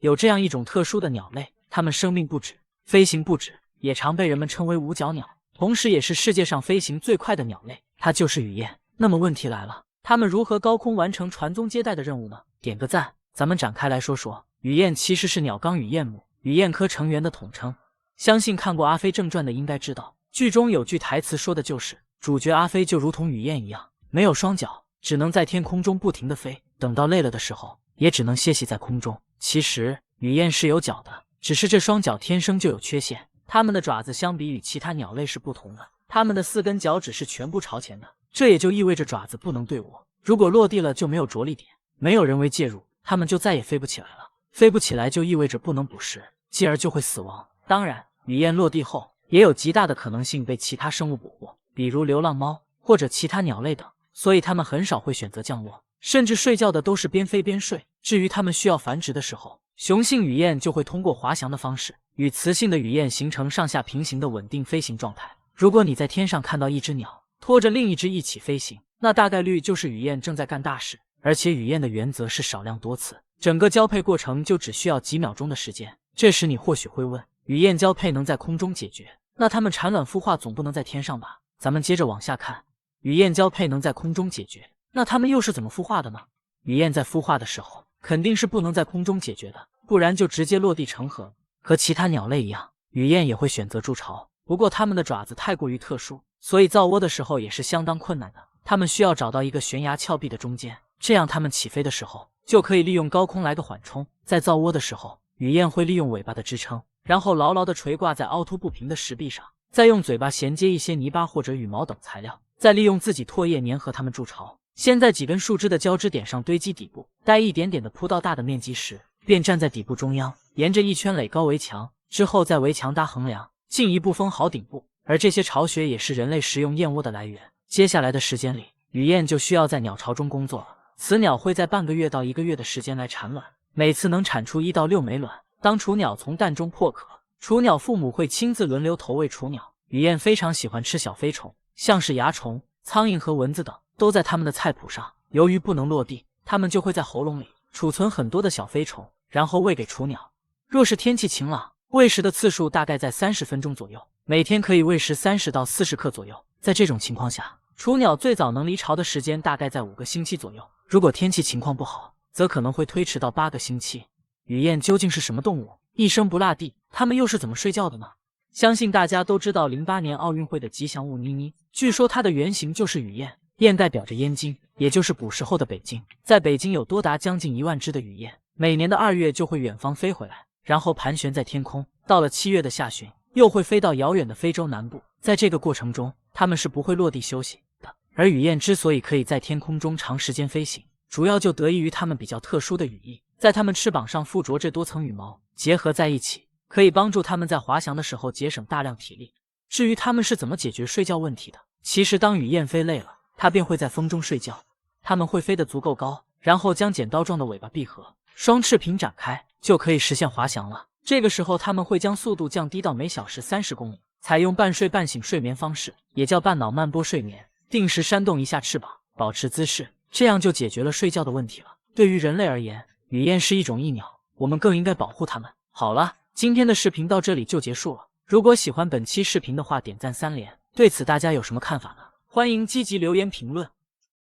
有这样一种特殊的鸟类，它们生命不止，飞行不止，也常被人们称为五脚鸟，同时也是世界上飞行最快的鸟类，它就是雨燕。那么问题来了，它们如何高空完成传宗接代的任务呢？点个赞，咱们展开来说说。雨燕其实是鸟纲雨燕目，雨燕科成员的统称。相信看过《阿飞正传》的应该知道，剧中有句台词说的就是主角阿飞就如同雨燕一样，没有双脚，只能在天空中不停地飞，等到累了的时候，也只能歇息在空中。其实雨燕是有脚的，只是这双脚天生就有缺陷。它们的爪子相比与其他鸟类是不同的，它们的4根脚趾是全部朝前的，这也就意味着爪子不能对握，如果落地了就没有着力点，没有人为介入，它们就再也飞不起来了。飞不起来就意味着不能捕食，继而就会死亡。当然，雨燕落地后也有极大的可能性被其他生物捕获，比如流浪猫或者其他鸟类等，所以它们很少会选择降落，甚至睡觉的都是边飞边睡。至于它们需要繁殖的时候，雄性雨燕就会通过滑翔的方式与雌性的雨燕形成上下平行的稳定飞行状态。如果你在天上看到一只鸟拖着另一只一起飞行，那大概率就是雨燕正在干大事。而且雨燕的原则是少量多次，整个交配过程就只需要几秒钟的时间。这时你或许会问，雨燕交配能在空中解决，那它们产卵孵化总不能在天上吧？咱们接着往下看，雨燕交配能在空中解决，那它们又是怎么孵化的呢？雨燕在孵化的时候肯定是不能在空中解决的，不然就直接落地成盒。和其他鸟类一样，雨燕也会选择筑巢，不过它们的爪子太过于特殊，所以造窝的时候也是相当困难的。它们需要找到一个悬崖峭壁的中间，这样它们起飞的时候就可以利用高空来个缓冲。在造窝的时候，雨燕会利用尾巴的支撑，然后牢牢地垂挂在凹凸不平的石壁上，再用嘴巴衔接一些泥巴或者羽毛等材料，再利用自己唾液粘合它们筑巢。先在几根树枝的交织点上堆积底部，待一点点的铺到大的面积时，便站在底部中央，沿着一圈垒高围墙，之后在围墙搭横梁，进一步封好顶部。而这些巢穴也是人类食用燕窝的来源。接下来的时间里，雨燕就需要在鸟巢中工作了。雌鸟会在半个月到1个月的时间来产卵，每次能产出1到6枚卵。当雏鸟从蛋中破壳，雏鸟父母会亲自轮流投喂雏鸟。雨燕非常喜欢吃小飞虫，像是蚜虫、苍蝇和蚊子等都在它们的菜谱上。由于不能落地，它们就会在喉咙里储存很多的小飞虫，然后喂给雏鸟。若是天气晴朗，喂食的次数大概在30分钟左右，每天可以喂食30到40克左右。在这种情况下，雏鸟最早能离巢的时间大概在5个星期左右，如果天气情况不好，则可能会推迟到8个星期。雨燕究竟是什么动物？一声不落地，它们又是怎么睡觉的呢？相信大家都知道08年奥运会的吉祥物妮妮，据说它的原型就是雨燕，燕代表着燕京，也就是古时候的北京。在北京有多达将近1万只的雨燕，每年的2月就会远方飞回来，然后盘旋在天空，到了7月的下旬，又会飞到遥远的非洲南部。在这个过程中，它们是不会落地休息的。而雨燕之所以可以在天空中长时间飞行，主要就得益于它们比较特殊的羽翼，在它们翅膀上附着这多层羽毛，结合在一起，可以帮助它们在滑翔的时候节省大量体力。至于它们是怎么解决睡觉问题的，其实当雨燕飞累了，它便会在风中睡觉。它们会飞得足够高，然后将剪刀状的尾巴闭合，双翅屏展开，就可以实现滑翔了。这个时候它们会将速度降低到每小时30公里，采用半睡半醒睡眠方式，也叫半脑慢波睡眠，定时扇动一下翅膀，保持姿势，这样就解决了睡觉的问题了。对于人类而言，雨燕是一种益鸟，我们更应该保护它们。好了，今天的视频到这里就结束了。如果喜欢本期视频的话，点赞3连。对此大家有什么看法呢？欢迎积极留言评论。